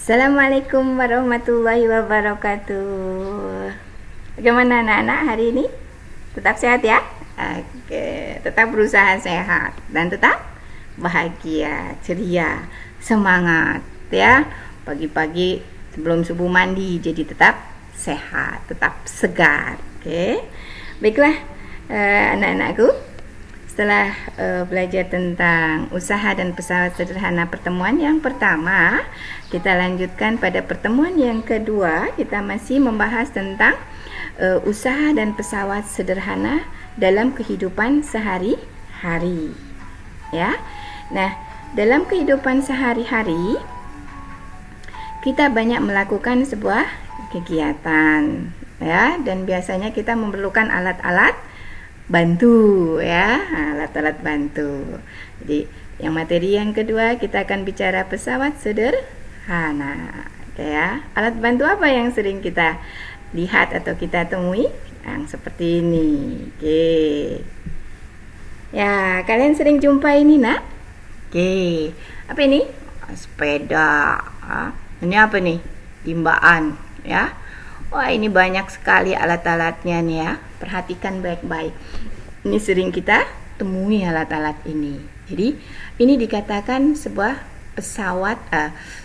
Assalamualaikum warahmatullahi wabarakatuh. Bagaimana anak-anak hari ini? Tetap sehat ya? Oke, tetap berusaha sehat dan tetap bahagia, ceria, semangat ya. Pagi-pagi sebelum subuh mandi jadi tetap sehat, tetap segar. Oke. Baiklah anak-anakku. Setelah belajar tentang usaha dan pesawat sederhana pertemuan yang pertama, kita lanjutkan pada pertemuan yang kedua. Kita masih membahas tentang usaha dan pesawat sederhana dalam kehidupan sehari-hari. Ya. Nah, dalam kehidupan sehari-hari kita banyak melakukan sebuah kegiatan, ya, dan biasanya kita memerlukan alat-alat bantu, ya, alat-alat bantu. Jadi yang materi yang kedua kita akan bicara pesawat sederhana. Oke, ya. Alat bantu apa yang sering kita lihat atau kita temui? Yang seperti ini. Oke. Ya, kalian sering jumpa ini, nak? Oke. Apa ini? Sepeda. Ini apa nih? Timbaan, ya. Wah, ini banyak sekali alat-alatnya nih ya. Perhatikan baik-baik. Ini sering kita temui alat-alat ini. Jadi, ini dikatakan sebuah pesawat,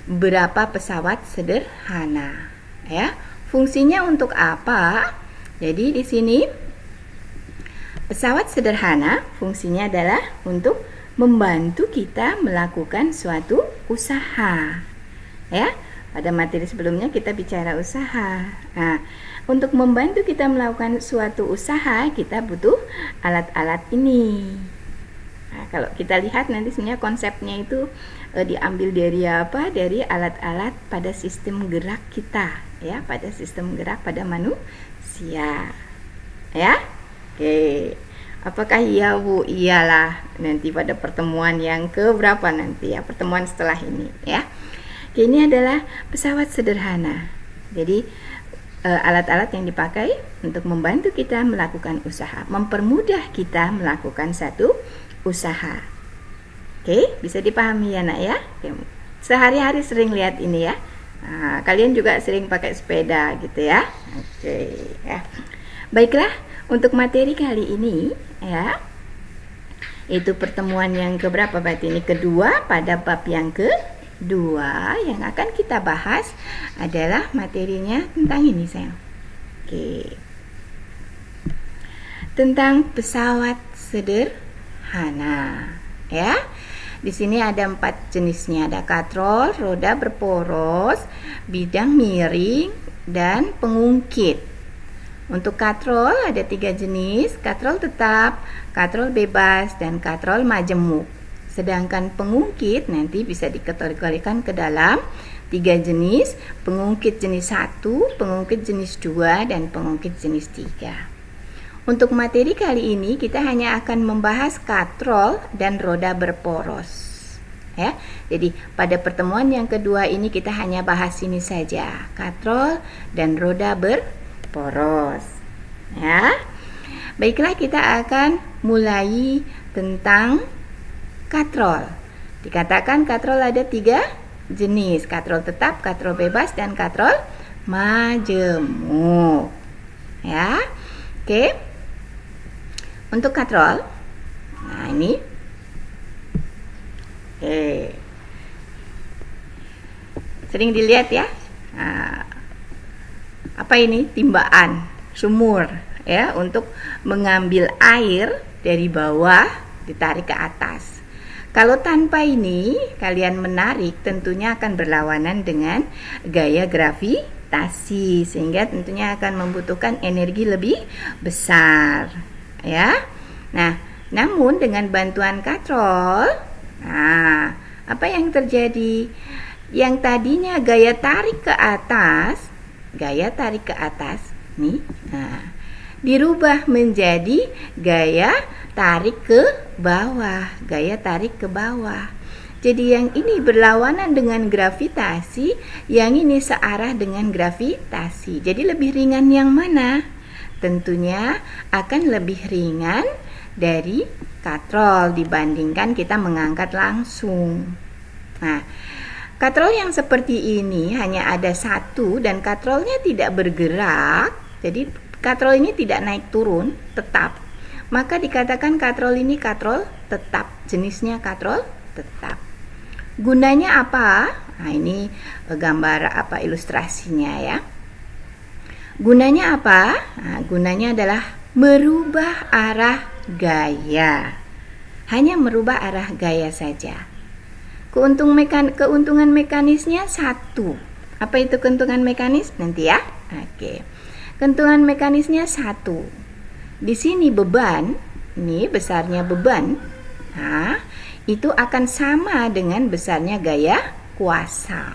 beberapa pesawat sederhana. Ya, fungsinya untuk apa? Jadi di sini pesawat sederhana fungsinya adalah untuk membantu kita melakukan suatu usaha. Ya. Pada materi sebelumnya kita bicara usaha. Nah, untuk membantu kita melakukan suatu usaha, kita butuh alat-alat ini. Nah, kalau kita lihat nanti sebenarnya konsepnya itu diambil dari apa? Dari alat-alat pada sistem gerak kita, ya, pada sistem gerak pada manusia. Ya? Oke. Apakah iya, Bu? Iyalah. Nanti pada pertemuan yang keberapa nanti ya? Pertemuan setelah ini, ya. Ini adalah pesawat sederhana. Jadi alat-alat yang dipakai untuk membantu kita melakukan usaha, mempermudah kita melakukan satu usaha. Oke, bisa dipahami ya, nak ya. Oke. Sehari-hari sering lihat ini ya. Nah, kalian juga sering pakai sepeda gitu ya. Oke, ya. Baiklah, untuk materi kali ini ya, itu pertemuan yang keberapa berarti ini? Kedua pada bab yang kedua. Yang akan kita bahas adalah materinya tentang ini, sayang. Oke. Tentang pesawat sederhana, ya. Di sini ada 4 jenisnya. Ada katrol, roda berporos, bidang miring, dan pengungkit. Untuk katrol ada 3 jenis: katrol tetap, katrol bebas, dan katrol majemuk. Sedangkan pengungkit nanti bisa dikategorikan ke dalam 3 jenis: pengungkit jenis 1, pengungkit jenis 2, dan pengungkit jenis 3. Untuk materi kali ini kita hanya akan membahas katrol dan roda berporos. Ya, jadi pada pertemuan yang kedua ini kita hanya bahas ini saja, katrol dan roda berporos. Ya. Baiklah, kita akan mulai tentang katrol. Dikatakan katrol ada 3 jenis: katrol tetap, katrol bebas, dan katrol majemuk. Ya, oke. Untuk katrol, nah ini, sering dilihat ya. Nah, apa ini? Timbaan, sumur, ya, untuk mengambil air dari bawah ditarik ke atas. Kalau tanpa ini kalian menarik, tentunya akan berlawanan dengan gaya gravitasi, sehingga tentunya akan membutuhkan energi lebih besar, ya. Nah, namun dengan bantuan katrol, nah, apa yang terjadi? Yang tadinya gaya tarik ke atas nih, nah, dirubah menjadi gaya tarik ke bawah, Jadi yang ini berlawanan dengan gravitasi, yang ini searah dengan gravitasi. Jadi lebih ringan yang mana? Tentunya akan lebih ringan dari katrol dibandingkan kita mengangkat langsung. Nah, Katrol yang seperti ini hanya ada satu dan katrolnya tidak bergerak, jadi katrol ini tidak naik turun, tetap. Maka dikatakan katrol ini katrol tetap, jenisnya katrol tetap. Gunanya apa? Nah, ini gambar ilustrasinya ya. Gunanya apa? Nah, gunanya adalah merubah arah gaya. Hanya merubah arah gaya saja. Keuntungan mekanisnya satu. Apa itu keuntungan mekanis? Nanti ya. Oke. Keuntungan mekanisnya satu. Di sini beban, ini besarnya beban. Nah, itu akan sama dengan besarnya gaya kuasa.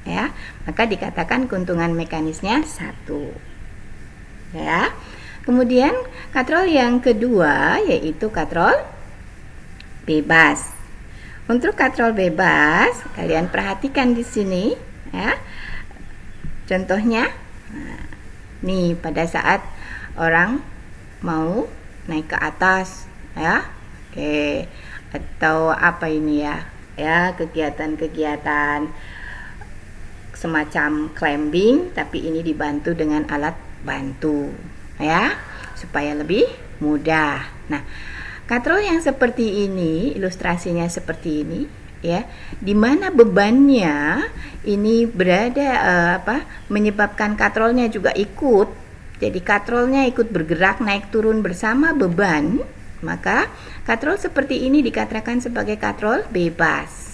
Ya, maka dikatakan keuntungan mekanisnya satu. Ya. Kemudian katrol yang kedua yaitu katrol bebas. Untuk katrol bebas, kalian perhatikan di sini, ya. Contohnya, nih pada saat orang mau naik ke atas, ya, oke, atau apa ini ya, kegiatan-kegiatan semacam climbing, tapi ini dibantu dengan alat bantu, ya, supaya lebih mudah. Nah, katrol yang seperti ini, ilustrasinya seperti ini, ya, di mana bebannya ini berada menyebabkan katrolnya juga ikut. Jadi katrolnya ikut bergerak naik turun bersama beban, maka katrol seperti ini dikatakan sebagai katrol bebas.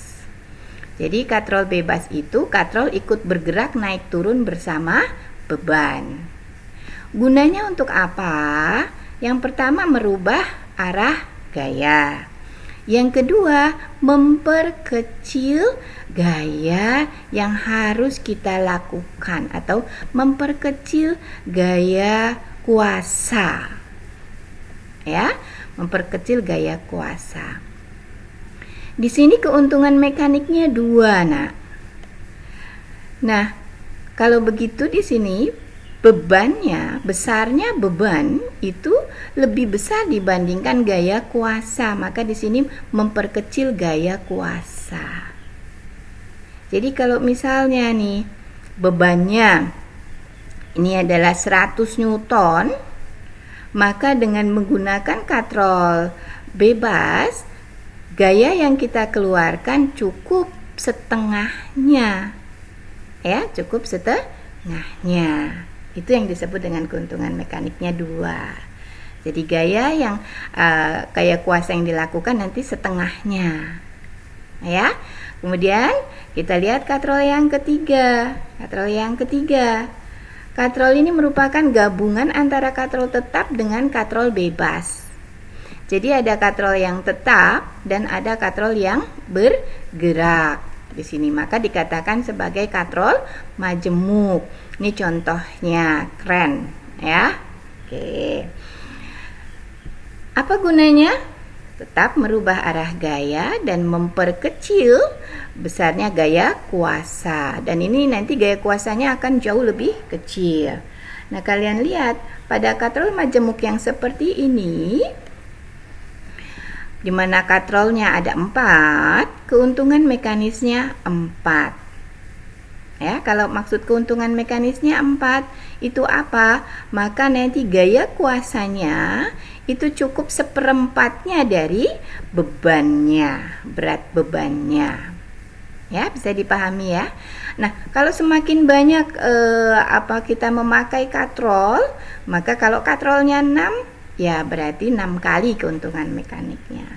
Jadi katrol bebas itu katrol ikut bergerak naik turun bersama beban. Gunanya untuk apa? Yang pertama merubah arah gaya. Yang kedua, memperkecil gaya yang harus kita lakukan atau memperkecil gaya kuasa. Ya, memperkecil gaya kuasa. Di sini keuntungan mekaniknya dua, Nak. Nah, kalau begitu di sini besarnya beban itu lebih besar dibandingkan gaya kuasa, maka di sini memperkecil gaya kuasa. Jadi kalau misalnya nih bebannya ini adalah 100 Newton, maka dengan menggunakan katrol bebas, gaya yang kita keluarkan cukup setengahnya. Ya, cukup setengahnya. Itu yang disebut dengan keuntungan mekaniknya dua. Jadi gaya kuasa yang dilakukan nanti setengahnya. Ya. Kemudian kita lihat katrol yang ketiga. Katrol ini merupakan gabungan antara katrol tetap dengan katrol bebas. Jadi ada katrol yang tetap dan ada katrol yang bergerak. Di sini maka dikatakan sebagai katrol majemuk. Ini contohnya, keren ya. Oke. Apa gunanya? Tetap merubah arah gaya dan memperkecil besarnya gaya kuasa. Dan ini nanti gaya kuasanya akan jauh lebih kecil. Nah, kalian lihat pada katrol majemuk yang seperti ini, di mana katrolnya ada 4, keuntungan mekanisnya 4. Ya, kalau maksud keuntungan mekanisnya 4 itu apa? Maka nanti gaya kuasanya itu cukup 1/4-nya dari bebannya, berat bebannya. Ya, bisa dipahami ya. Nah, kalau semakin banyak kita memakai katrol, maka kalau katrolnya 6, ya berarti 6 kali keuntungan mekaniknya.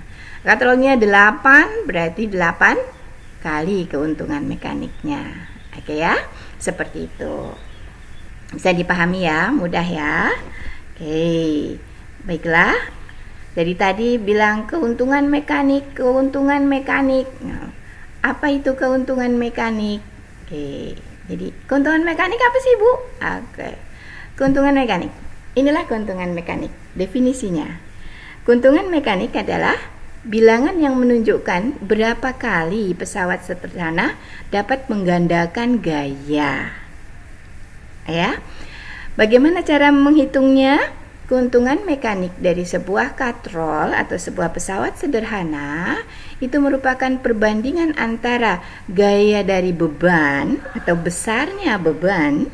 Katrolnya 8, berarti 8 kali keuntungan mekaniknya. Oke ya, seperti itu. Bisa dipahami ya, mudah ya. Oke, baiklah. Jadi tadi bilang keuntungan mekanik. Nah, apa itu keuntungan mekanik? Oke, jadi keuntungan mekanik apa sih, Bu? Oke, keuntungan mekanik. Inilah keuntungan mekanik. Definisinya, keuntungan mekanik adalah bilangan yang menunjukkan berapa kali pesawat sederhana dapat menggandakan gaya. Ya. Bagaimana cara menghitungnya? keuntungan mekanik dari sebuah katrol atau sebuah pesawat sederhana itu merupakan perbandingan antara gaya dari beban atau besarnya beban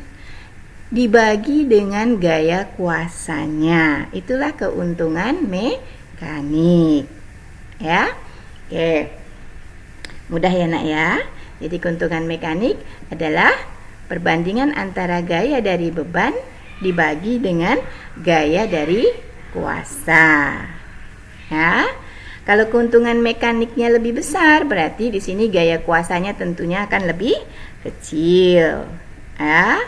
dibagi dengan gaya kuasanya. Itulah keuntungan mekanik. Ya. Oke. Mudah ya, Nak ya. Jadi keuntungan mekanik adalah perbandingan antara gaya dari beban dibagi dengan gaya dari kuasa. Ya. Kalau keuntungan mekaniknya lebih besar, berarti di sini gaya kuasanya tentunya akan lebih kecil. Ya.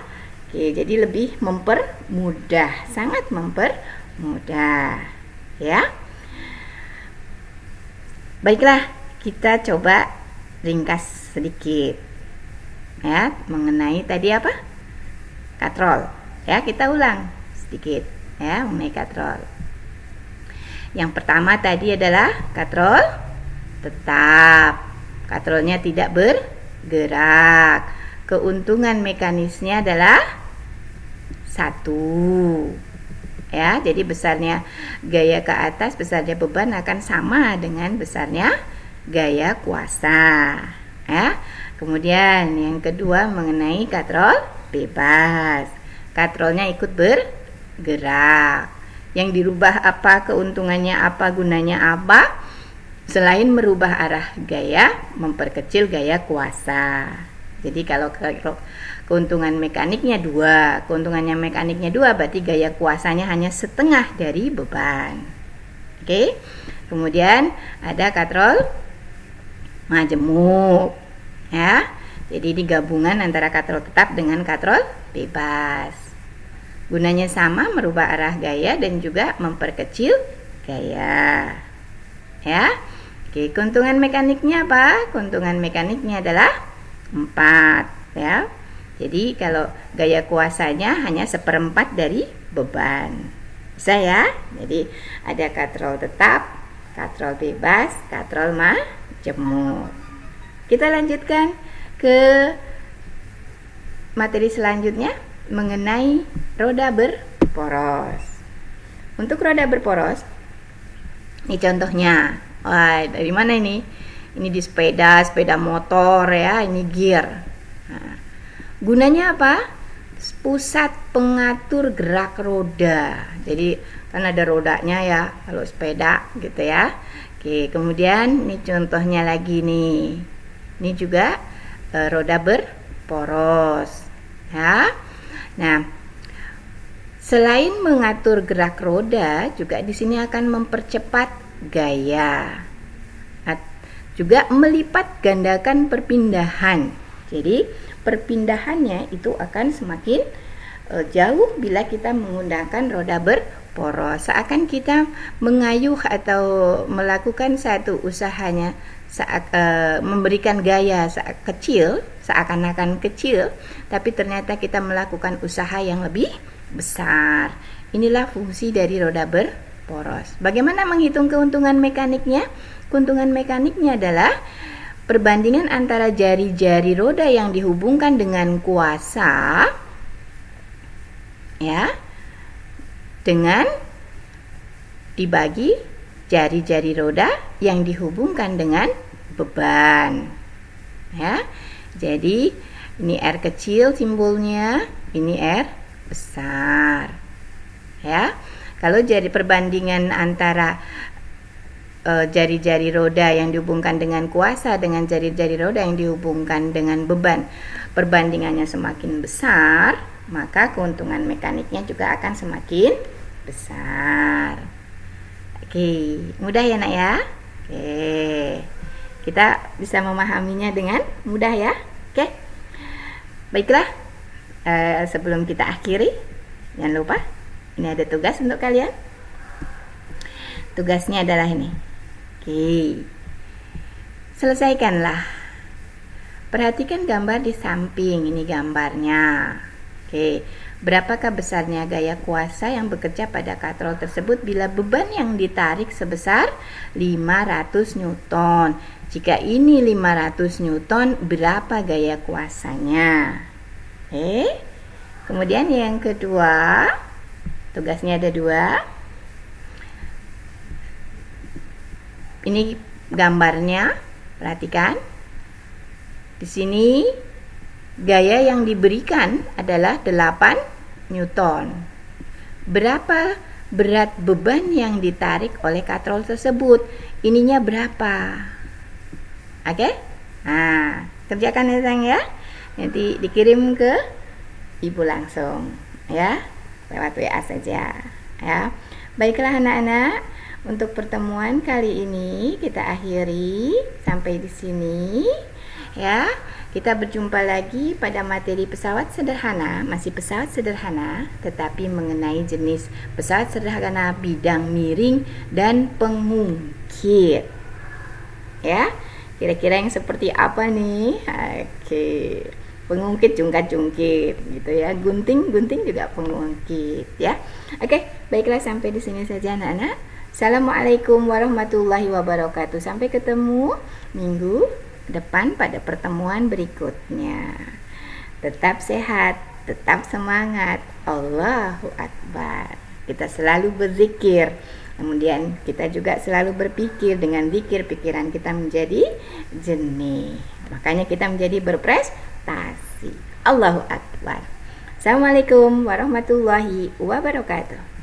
Oke, jadi lebih mempermudah, sangat mempermudah. Ya. Baiklah, kita coba ringkas sedikit. Ya, mengenai tadi apa? Katrol. Ya, kita ulang sedikit ya mengenai katrol. Yang pertama tadi adalah katrol tetap. Katrolnya tidak bergerak. Keuntungan mekanisnya adalah 1. Ya, jadi besarnya gaya ke atas, besarnya beban akan sama dengan besarnya gaya kuasa. Ya. Kemudian yang kedua mengenai katrol bebas. Katrolnya ikut bergerak. Yang dirubah apa, keuntungannya apa, gunanya apa? Selain merubah arah gaya, memperkecil gaya kuasa. Jadi kalau keuntungan mekaniknya 2, keuntungannya mekaniknya 2, berarti gaya kuasanya hanya setengah dari beban. Oke. Kemudian ada katrol majemuk. Ya. Jadi ini gabungan antara katrol tetap dengan katrol bebas. Gunanya sama, merubah arah gaya dan juga memperkecil gaya. Ya. Oke, keuntungan mekaniknya apa? Keuntungan mekaniknya adalah 4, ya. Jadi kalau gaya kuasanya hanya 1/4 dari beban. Bisa ya? Jadi ada katrol tetap, katrol bebas, katrol majemuk. Kita lanjutkan ke materi selanjutnya mengenai roda berporos. Untuk roda berporos, ini contohnya. Wah, dari mana ini? Ini di sepeda motor ya, ini gear. Nah, gunanya apa? Pusat pengatur gerak roda. Jadi kan ada rodanya ya kalau sepeda gitu ya. Oke, kemudian ini contohnya lagi nih. Ini juga roda berporos. Ya. Nah, selain mengatur gerak roda, juga di sini akan mempercepat gaya. Juga melipat gandakan perpindahan. Jadi, perpindahannya itu akan semakin jauh bila kita menggunakan roda berporos. Seakan kita mengayuh atau melakukan satu usahanya saat memberikan gaya kecil, seakan-akan kecil, tapi ternyata kita melakukan usaha yang lebih besar. Inilah fungsi dari roda berporos. Bagaimana menghitung keuntungan mekaniknya? Keuntungan mekaniknya adalah perbandingan antara jari-jari roda yang dihubungkan dengan kuasa, ya, dengan dibagi jari-jari roda yang dihubungkan dengan beban. Ya. Jadi ini R kecil simbolnya, ini R besar. Ya. Kalau jadi perbandingan antara jari-jari roda yang dihubungkan dengan kuasa dengan jari-jari roda yang dihubungkan dengan beban, perbandingannya semakin besar, maka keuntungan mekaniknya juga akan semakin besar. Oke, mudah ya nak ya. Oke, kita bisa memahaminya dengan mudah ya. Oke, baiklah. Sebelum kita akhiri, jangan lupa ini ada tugas untuk kalian. Tugasnya adalah ini. Oke, selesaikanlah. Perhatikan gambar di samping. Ini gambarnya. Oke, berapakah besarnya gaya kuasa yang bekerja pada katrol tersebut bila beban yang ditarik sebesar 500 Newton? Jika ini 500 Newton, berapa gaya kuasanya? Kemudian yang kedua, Tugasnya ada 2. Ini gambarnya, perhatikan. Di sini gaya yang diberikan adalah 8 Newton. Berapa berat beban yang ditarik oleh katrol tersebut? Ininya berapa? Oke? Nah, kerjakan ya sayang ya. Nanti dikirim ke ibu langsung ya, lewat WA saja ya. Baiklah anak-anak, untuk pertemuan kali ini kita akhiri sampai di sini ya. Kita berjumpa lagi pada materi pesawat sederhana, masih pesawat sederhana, tetapi mengenai jenis pesawat sederhana bidang miring dan pengungkit. Ya, kira-kira yang seperti apa nih? Oke, pengungkit jungkat-jungkit gitu ya, gunting-gunting juga pengungkit ya. Oke, baiklah sampai di sini saja anak-anak. Assalamualaikum warahmatullahi wabarakatuh. Sampai ketemu minggu depan pada pertemuan berikutnya. Tetap sehat, tetap semangat. Allahu Akbar. Kita selalu berzikir. Kemudian kita juga selalu berpikir, dengan zikir pikiran kita menjadi jernih. Makanya kita menjadi berprestasi. Allahu Akbar. Assalamualaikum warahmatullahi wabarakatuh.